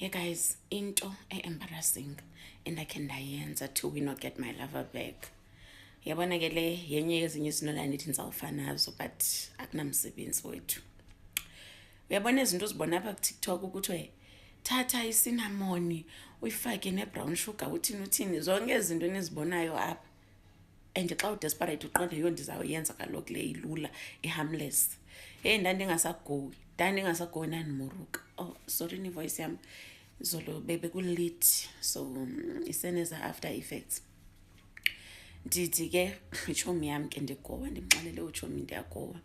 Hey guys, into embarrassing endakhe ndayenza to win or get my lover back. Yabona ke le yenye yezinye izinto endithi ndizawufa nazo but akunamsebenzi wethu. Uyabona izinto uzibona apha ku-TikTok ukuthi thatha isinamoni uyifake ne-brown sugar uthini zonke izinto enizibonayo apha. And xa udesperate uqonde yho ndizawuyenza kaloku le ilula i-harmless. Hey ndandingasagoyi nandimuruka. Oh sorry ni voice yam zolo bebe ku-lit so iseneza after effects. Ndithi ke ichomi yam ke ndigowa ndimxelele uchomi ndiyagowa.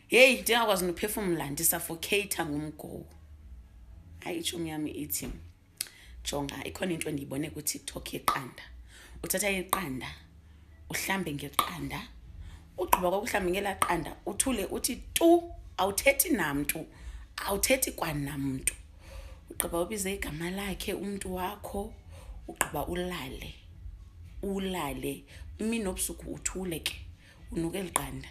Hey ndingakwazi nophefumla ndisuffocate ngumgowo. Hayi ichomi yam ithi jonga ikhona into endiyibone ku-TikTok yeqanda. Uthatha iqanda uhlambe ngeqanda ugqiba kokuhlambe ngelaqanda uthule uthi tu awuthethi namntu awuthethi kwanamntu ugqiba ubize igama lakhe umuntu wakho ugqiba ulale imini nobusuku uthule ke unuke liqanda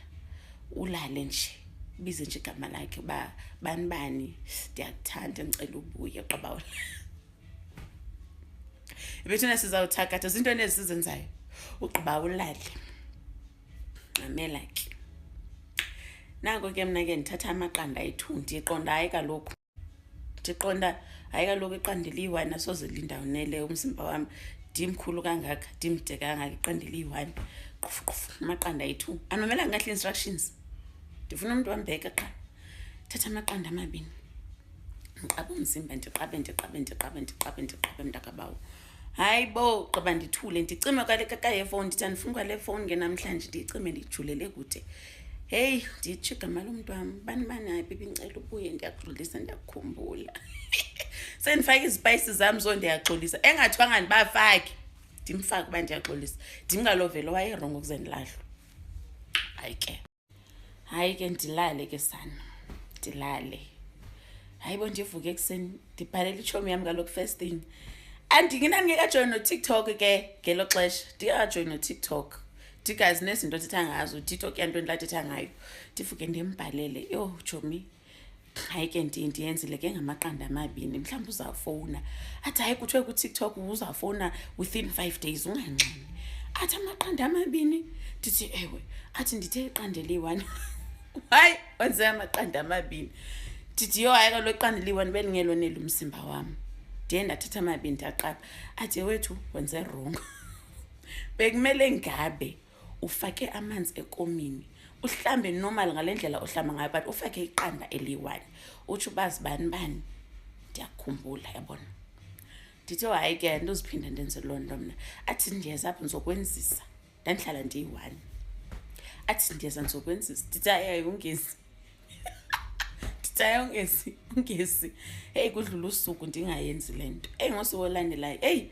ulale nje bize nje igama lakhe ba bani ndiyakuthanda ngicela ubuye ugqiba bethuna sizawuthakatha izinto enesizenzayo ugqiba ulale ngamela ke nango ke mina ke ndithatha amaqanda ethu ndiqonda hayi kaloku iqanda liyi-1 asoze lindawunele umzimba wami ndimkhulu kangaka ndimde kangaka iqanda liyi-1 amaqanda ethu anomelanga kahle instructions ndifuna umuntu wambheka qha thatha amaqanda amabini ngiqabe umzimba ndiqabe mntakabawo hayi bo gqiba ndithule ndicime kwalekaka-phone ndithi andifuni kwale phone ngenamhlanje ndiyicime ndijulele kude hey nditsho igama lomntu wam bani hayi bibi ngicela ubuye ndiyaxolisa ndiyakukhumbula sendifake izipayisi zam zo ndiyaxolisa engathwanga ndibafake ndimfake uba ndiyaxolisa ndingalovelo wayerongo ukuze ndilahlwe hayi ke ndilale ke sana ndilale hayi bo ndivuke ekuseni ndibhalela ichomi yam kaloku first thing andingekajoyini no-TikTok ke ngelo xesha ndingekajoyini no-TikTok ndikazi nezinto thetha ngazo TikTok yanto ndilathetha ngayo ndivuke ndimbhalele yho Jomi hayi ke ndiyenzile ke ngamaqanda amabini mhlawumbi uzawufowuna athi hayi kuthiwe ku-TikTok uzawufowuna within 5 days ungangxami athi amaqanda amabini ndithi ewe athi ndithe iqanda liyi-1 hayi wenze amaqanda amabini ndithi yho hayi kaloku iqanda liyi-1 belingelonela umzimba wami ndiye ndathatha amabini ndaqapha athi wethu wenze wrong bekumele ngabe ufake amanzi ekomini uhlambe normal ngale ndlela uhlamba ngayo but ufake iqanda eli-1 utsho bazi bani ndiyakukhumbula yabona ndithi hayi ke ndiziphinda ndenze loo nto mna athi ndiyeza apho ndizokwenzisa ndandihlala ndiyi-1 athi ndiyeza ndizokwenzisa ndithi hayi ungezi ungezi hey kudlula usuku ndingayenzi le nto ngosuku olandelayo hey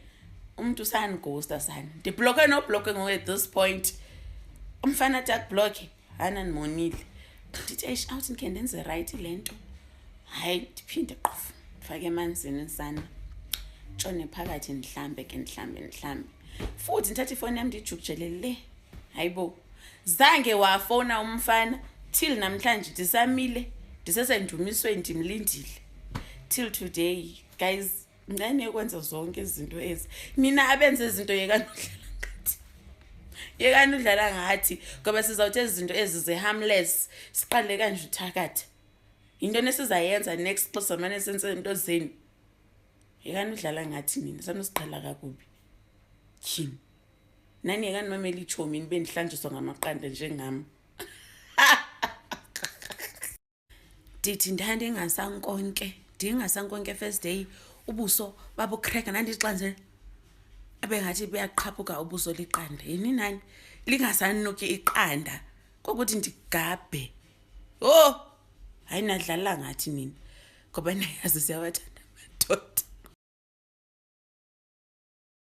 umuntu usanighosta sana ndibhlokhe nobhlokhe at this point umfana athi akubhlokhe hana ndimonile ndithi awuthi ndikhe ndenze right le nto hayi ndiphinde qofu ndifake emanzini sana ntshone phakathi ndihlambe futhi ndithatha ifowuni yam ndiyijukujelele le hayi bo zange wafowuna umfana till namhlanje ndisamile ndisesendumisweni ndimlindile till today guys ngane ukwenza zonke izinto ezi nina abenze izinto yekani udlala ngathi ngoba sizawuthi izinto ezi ze-harmless siqale kanje uthakatha into nesizayenza next xa samane senze into zeni yekani udlala ngathi nina sanosiqala kakubi tyhini nani yekani mamela ichomi nibe ndihlanjiswa ngamaqanda njengam ndithi ndingasankonke first day ubuso babukreka nandixanze abengathi buyaqhaphuka ubuso liqanda yini nani lingasanuki iqanda kokuthi ndigabhe hayi nadlala ngathi nina ngoba nayazi siyawathanda amadoda